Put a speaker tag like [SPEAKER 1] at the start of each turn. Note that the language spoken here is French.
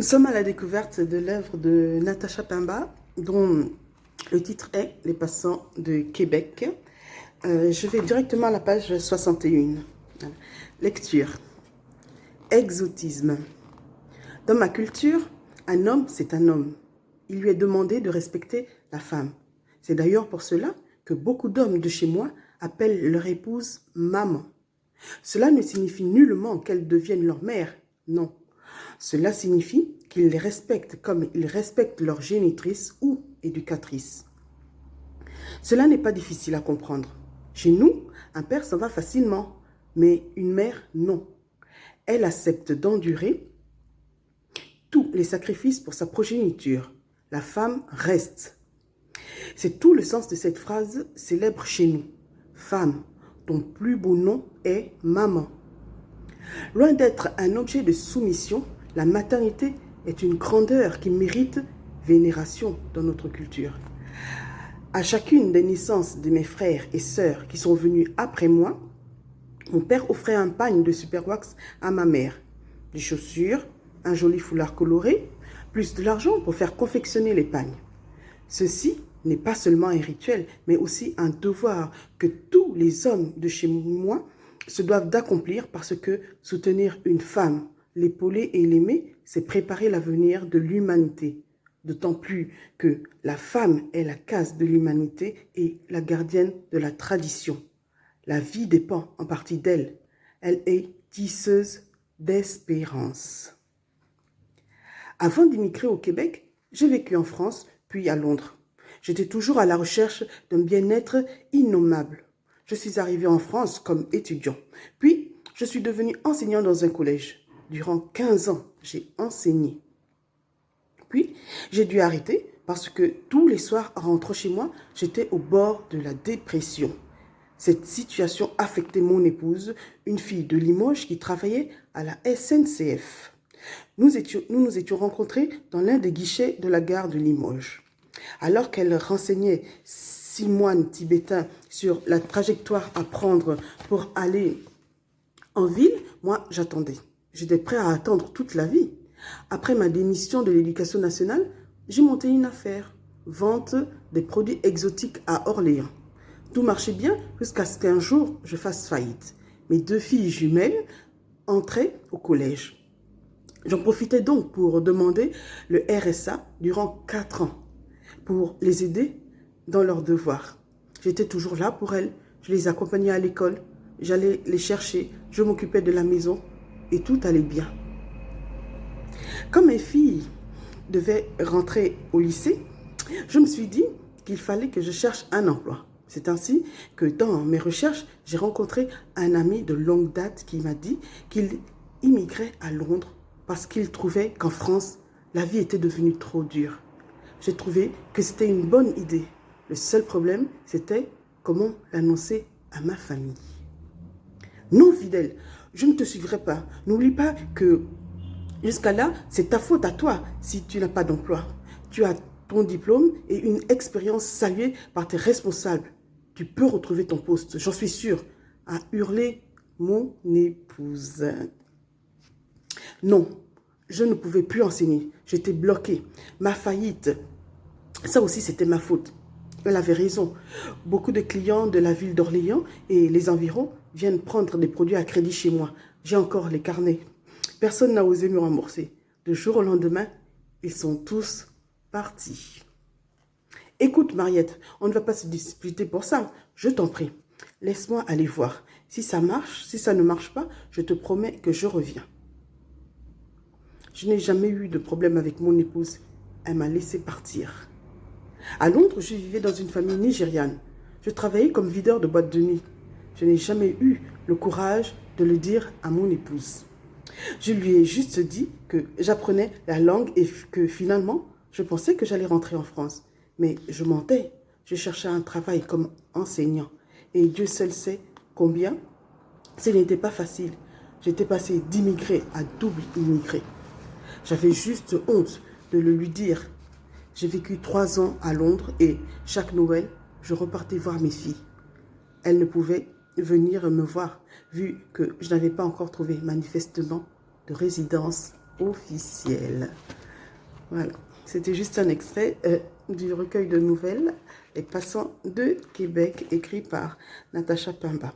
[SPEAKER 1] Nous sommes à la découverte de l'œuvre de Natacha Pemba, dont le titre est Les passants de Québec. Je vais directement à la page 61. Lecture. Exotisme. Dans ma culture, un homme, c'est un homme. Il lui est demandé de respecter la femme. C'est d'ailleurs pour cela que beaucoup d'hommes de chez moi appellent leur épouse maman. Cela ne signifie nullement qu'elles deviennent leur mère, non. Cela signifie qu'ils les respectent comme ils respectent leur génitrice ou éducatrice. Cela n'est pas difficile à comprendre. Chez nous, un père s'en va facilement, mais une mère, non. Elle accepte d'endurer tous les sacrifices pour sa progéniture. La femme reste. C'est tout le sens de cette phrase célèbre chez nous. Femme, ton plus beau nom est maman. Loin d'être un objet de soumission, la maternité est une grandeur qui mérite vénération dans notre culture. À chacune des naissances de mes frères et sœurs qui sont venus après moi, mon père offrait un pagne de superwax à ma mère, des chaussures, un joli foulard coloré, plus de l'argent pour faire confectionner les pagnes. Ceci n'est pas seulement un rituel, mais aussi un devoir que tous les hommes de chez moi se doivent d'accomplir parce que soutenir une femme, l'épauler et l'aimer, c'est préparer l'avenir de l'humanité. D'autant plus que la femme est la case de l'humanité et la gardienne de la tradition. La vie dépend en partie d'elle. Elle est tisseuse d'espérance. Avant d'immigrer au Québec, j'ai vécu en France, puis à Londres. J'étais toujours à la recherche d'un bien-être innommable. Je suis arrivée en France comme étudiant. Puis, je suis devenue enseignante dans un collège. Durant 15 ans, j'ai enseigné. Puis, j'ai dû arrêter parce que tous les soirs, en rentrant chez moi, j'étais au bord de la dépression. Cette situation affectait mon épouse, une fille de Limoges qui travaillait à la SNCF. Nous nous étions rencontrés dans l'un des guichets de la gare de Limoges. Alors qu'elle renseignait 6 moines tibétains sur la trajectoire à prendre pour aller en ville, moi j'attendais. J'étais prêt à attendre toute la vie. Après ma démission de l'éducation nationale, j'ai monté une affaire, vente des produits exotiques à Orléans. Tout marchait bien jusqu'à ce qu'un jour je fasse faillite. Mes 2 filles jumelles entraient au collège. J'en profitais donc pour demander le RSA durant 4 ans, pour les aider dans leurs devoirs. J'étais toujours là pour elles, je les accompagnais à l'école, j'allais les chercher, je m'occupais de la maison et tout allait bien. Quand mes filles devaient rentrer au lycée, je me suis dit qu'il fallait que je cherche un emploi. C'est ainsi que dans mes recherches, j'ai rencontré un ami de longue date qui m'a dit qu'il immigrait à Londres parce qu'il trouvait qu'en France, la vie était devenue trop dure. J'ai trouvé que c'était une bonne idée. Le seul problème, c'était comment l'annoncer à ma famille. Non, fidèle, je ne te suivrai pas. N'oublie pas que jusqu'à là, c'est ta faute à toi si tu n'as pas d'emploi. Tu as ton diplôme et une expérience saluée par tes responsables. Tu peux retrouver ton poste, j'en suis sûre, a hurlé mon épouse. Non, je ne pouvais plus enseigner. J'étais bloquée. Ma faillite, ça aussi c'était ma faute. Elle avait raison. Beaucoup de clients de la ville d'Orléans et les environs viennent prendre des produits à crédit chez moi. J'ai encore les carnets. Personne n'a osé me rembourser. Du jour au lendemain, ils sont tous partis. Écoute, Mariette, on ne va pas se disputer pour ça. Je t'en prie. Laisse-moi aller voir. Si ça marche, si ça ne marche pas, je te promets que je reviens. Je n'ai jamais eu de problème avec mon épouse. Elle m'a laissé partir. À Londres, je vivais dans une famille nigériane. Je travaillais comme videur de boîte de nuit. Je n'ai jamais eu le courage de le dire à mon épouse. Je lui ai juste dit que j'apprenais la langue et que finalement, je pensais que j'allais rentrer en France. Mais je mentais. Je cherchais un travail comme enseignant. Et Dieu seul sait combien ce n'était pas facile. J'étais passée d'immigré à double immigré. J'avais juste honte de le lui dire. J'ai vécu 3 ans à Londres et chaque Noël, je repartais voir mes filles. Elles ne pouvaient venir me voir vu que je n'avais pas encore trouvé manifestement de résidence officiel. Voilà, c'était juste un extrait du recueil de nouvelles Les Passants de Québec, écrit par Natacha Pemba.